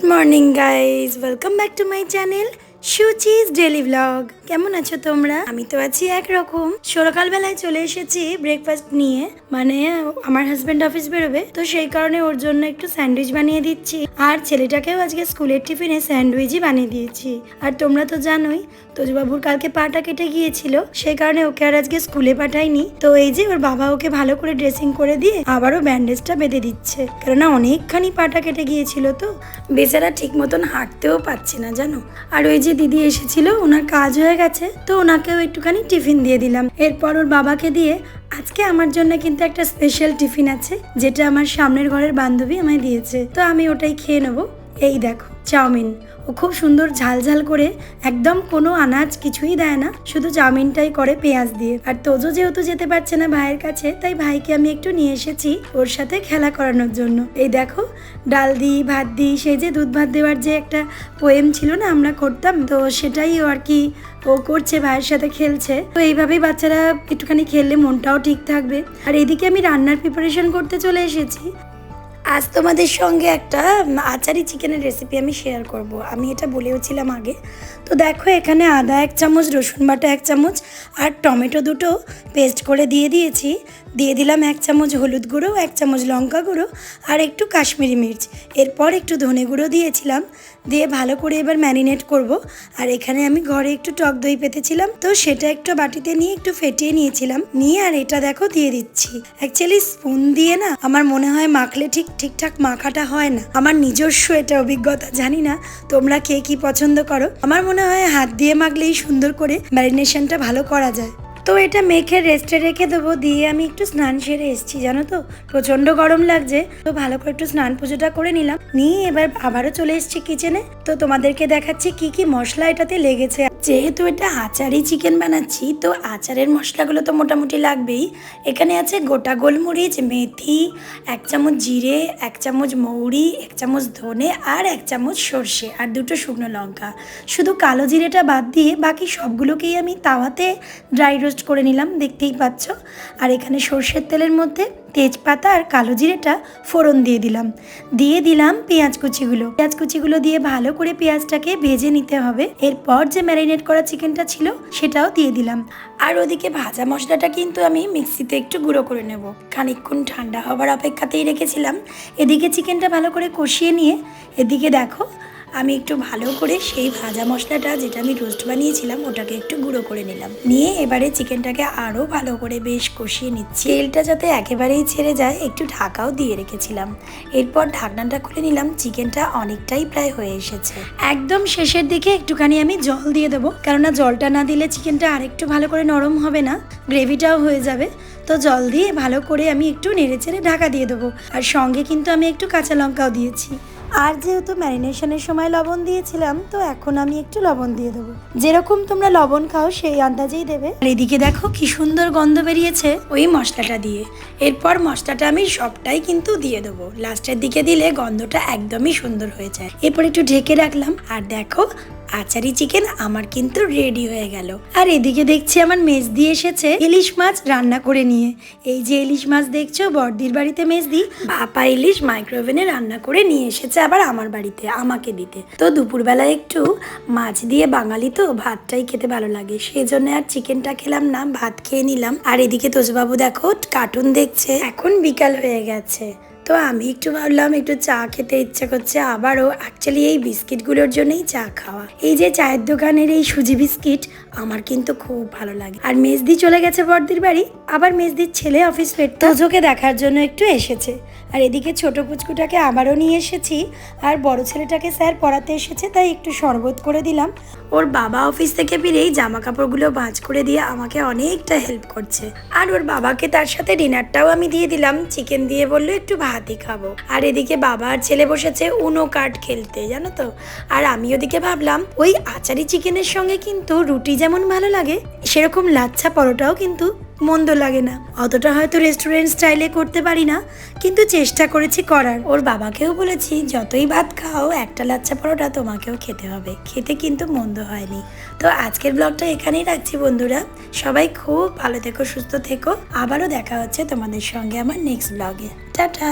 Morning guys, welcome back to my channel Suchi's daily blog. কেমন আছো তোমরা? আমি তো আছি একরকম। সকালবেলায় চলে এসেছি ব্রেকফাস্ট নিয়ে, মানে আমার হাজবেন্ড অফিস বেরোবে, তো সেই কারণে ওর জন্য একটু স্যান্ডউইচ বানিয়ে দিচ্ছি। আর ছেলেটাকেও আজকে স্কুলের টিফিনে স্যান্ডউইচই বানিয়ে দিয়েছি। আর তোমরা তো জানোই তোজবাবুর কালকে পাটা কেটে গিয়েছিল, সেই কারণে ওকে আর আজকে স্কুলে পাঠাইনি। তো এই যে ওর বাবা ওকে ভালো করে ড্রেসিং করে দিয়ে আবারও ব্যান্ডেজটা বেঁধে দিচ্ছে, কেননা অনেকখানি পাটা কেটে গিয়েছিল, তো বেচারা ঠিক মতন হাঁটতেও পারছে না জানো। আর ওই যে দিদি এসেছিল, ওনার কাজ হয়ে গেছে, তো ওনাকেও একটুখানি টিফিন দিয়ে দিলাম। এরপর ওর বাবাকে দিয়ে আজকে আমার জন্য কিন্তু একটা স্পেশাল টিফিন আছে, যেটা আমার সামনের ঘরের বান্ধবী আমায় দিয়েছে, তো আমি ওটাই খেয়ে নেবো। এই দেখো চাউমিন, ও খুব সুন্দর ঝাল ঝাল করে, একদম কোনো আনাজ কিছুই দেয় না, শুধু চাউমিনটাই করে পেঁয়াজ দিয়ে। আর তোজো যেহেতু যেতে পারছে না ভাইয়ের কাছে, তাই ভাইকে আমি একটু নিয়ে এসেছি ওর সাথে খেলা করানোর জন্য। এই দেখো ডাল দিই, ভাত দিই, সেই যে দুধ ভাত দেওয়ার যে একটা পোয়েম ছিল না আমরা করতাম, তো সেটাই ও আর কি ও করছে, ভাইয়ের সাথে খেলছে। তো এইভাবেই বাচ্চারা একটুখানি খেললে মনটাও ঠিক থাকবে। আর এদিকে আমি রান্নার প্রিপারেশন করতে চলে এসেছি। আজ তোমাদের সঙ্গে একটা আচারি চিকেনের রেসিপি আমি শেয়ার করব। আমি এটা বলেওছিলাম আগে। তো দেখো এখানে আদা 1 চামচ, রসুন বাটা 1 চামচ আর টমেটো দুটো পেস্ট করে দিয়ে দিয়েছি। দিয়ে দিলাম 1 চামচ হলুদ গুঁড়ো, 1 চামচ লঙ্কা গুঁড়ো আর একটু কাশ্মীরি মির্চ। এরপর একটু ধনে গুঁড়ো দিয়েছিলাম, দিয়ে ভালো করে এবার ম্যারিনেট করব। আর এখানে আমি ঘরে একটু টক দই পেতেছিলাম, তো সেটা একটু বাটিতে নিয়ে একটু ফেটিয়ে নিয়েছিলাম, নিয়ে আর এটা দেখো দিয়ে দিচ্ছি। অ্যাকচুয়ালি স্পুন দিয়ে না আমার মনে হয় মাখলে ঠিকঠাক মাখাটা হয় না। আমার নিজস্ব এটা অভিজ্ঞতা, জানি না তোমরা কে কি পছন্দ করো। আমার মনে হয় হাত দিয়ে মাখলেই সুন্দর করে ম্যারিনেশনটা ভালো করা যায়। তো এটা মেখে রেস্টে রেখে দেবো। দিয়ে আমি একটু স্নান সেরে এসেছি, জানো তো প্রচন্ড গরম লাগছে, তো ভালো করে একটু স্নান পুজোটা করে নিলাম, নিয়ে এবার আবারও চলে এসেছি কিচেনে। তো তোমাদেরকে দেখাচ্ছি কি কি মশলা এটাতে লেগেছে। যেহেতু এটা আচারি চিকেন বানাচ্ছি, তো আচারের মশলাগুলো তো মোটামুটি লাগবেই। এখানে আছে গোটা গোলমরিচ, মেথি, 1 চামচ জিরে, 1 চামচ মৌরি, 1 চামচ ধনে আর 1 চামচ সর্ষে আর 2টো শুকনো লঙ্কা। শুধু কালো জিরেটা বাদ দিয়ে বাকি সবগুলোকেই আমি তাওয়াতে ড্রাই রোস্ট করে নিলাম, দেখতেই পাচ্ছ। আর এখানে সর্ষের তেলের মধ্যে তেজপাতা আর কালো জিরেটা ফোড়ন দিয়ে দিলাম পেঁয়াজ কুচিগুলো দিয়ে ভালো করে পেঁয়াজটাকে ভেজে নিতে হবে। এরপর যে ম্যারিনেট করা চিকেনটা ছিল সেটাও দিয়ে দিলাম। আর ওদিকে ভাজা মশলাটা কিন্তু আমি মিক্সিতে একটু গুঁড়ো করে নেব, খানিকক্ষণ ঠান্ডা হবার অপেক্ষাতেই রেখেছিলাম। এদিকে চিকেনটা ভালো করে কষিয়ে নিয়ে এদিকে দেখো আমি একটু ভালো করে সেই ভাজা মশলাটা, যেটা আমি রোস্ট বানিয়েছিলাম, ওটাকে একটু গুঁড়ো করে নিলাম। নিয়ে এবারে চিকেনটাকে আরও ভালো করে বেশ কষিয়ে নিচ্ছি। তেলটা যাতে একেবারেই ছেড়ে যায় একটু ঢাকাও দিয়ে রেখেছিলাম। এরপর ঢাকনাটা খুলে নিলাম। চিকেনটা অনেকটাই প্রায় হয়ে এসেছে। একদম শেষের দিকে একটুখানি আমি জল দিয়ে দেবো, কেননা জলটা না দিলে চিকেনটা আরেকটু ভালো করে নরম হবে না, গ্রেভিটাও হয়ে যাবে। তো জল দিয়ে ভালো করে আমি একটু নেড়েচেড়ে ঢাকা দিয়ে দেবো। আর সঙ্গে কিন্তু আমি একটু কাঁচা লঙ্কাও দিয়েছি। আর যেহেতু ম্যারিনেশনের সময় লবণ দিয়েছিলাম, তো এখন আমি একটু লবণ দিয়ে দেবো। যেরকম তোমরা লবণ খাও সেই আন্দাজেই দেবে। আর এদিকে দেখো কি সুন্দর গন্ধ বেরিয়েছে ওই মশলাটা দিয়ে। এরপর মশলাটা আমি সবটাই কিন্তু দিয়ে দেবো। লাস্টের দিকে দিলে গন্ধটা একদমই সুন্দর হয়ে যায়। এরপর একটু ঢেকে রাখলাম। আর দেখো আচারি চিকেন আমার কিন্তু রেডি হয়ে গেল। আর এদিকে দেখছি আমার মেজদি এসেছে ইলিশ মাছ রান্না করে নিয়ে। এই যে ইলিশ মাছ দেখছো, বড়দির বাড়িতে মেজদি ভাপা ইলিশ মাইক্রোওভেনে রান্না করে নিয়ে এসেছে আবার আমার বাড়িতে আমাকে দিতে। তো দুপুরবেলা একটু মাছ দিয়ে, বাঙালি তো ভাতটাই খেতে ভালো লাগে, সেই জন্য আর চিকেনটা খেলাম না, ভাত খেয়ে নিলাম। আর এদিকে তোজবাবু দেখো কার্টুন দেখছে। এখন বিকাল হয়ে গেছে, তো আমি একটু ভাবলাম একটু চা খেতে ইচ্ছা করছে আবারও। অ্যাকচুয়ালি এই বিস্কিটগুলোর জন্যই চা খাওয়া। এই যে চায়ের দোকানের এই সুজি বিস্কিট আমার কিন্তু খুব ভালো লাগে। আর মেজদি চলে গেছে বড়দির বাড়ি, আবার মেজদির ছেলে অফিস তোজোকে দেখার জন্য একটু এসেছে। আর এদিকে ছোট পুচকুটাকে আবারও নিয়ে এসেছি। আর বড় ছেলেটাকে স্যার পড়াতে এসেছে, তাই একটু শরবত করে দিলাম। ওর বাবা অফিস থেকে ফিরেই জামা কাপড়গুলো ভাঁজ করে দিয়ে আমাকে অনেকটা হেল্প করছে। আর ওর বাবাকে তার সাথে ডিনারটাও আমি দিয়ে দিলাম। চিকেন দিয়ে বললো একটু ভাতই খাবো। আর এদিকে বাবা আর ছেলে বসেছে উনো কার্ড খেলতে, জানো তো। আর আমি ওদিকে ভাবলাম ওই আচারি চিকেনের সঙ্গে কিন্তু রুটি যেমন ভালো লাগে, সেরকম লাচ্ছা পরোটাও কিন্তু মন্দ লাগে না। অতটা হয়তো রেস্টুরেন্ট স্টাইলে করতে পারি না, কিন্তু চেষ্টা করেছি করার। ওর বাবাকেও বলেছি যতই ভাত খাও একটা লাচ্ছা পরোটা তোমাকেও খেতে হবে, খেতে কিন্তু মন্দ হয়নি। তো আজকের ব্লগটা এখানেই রাখছি বন্ধুরা। সবাই খুব ভালো থেকো, সুস্থ থেকো। আবারও দেখা হচ্ছে তোমাদের সঙ্গে আমার নেক্সট ব্লগে। টাটা।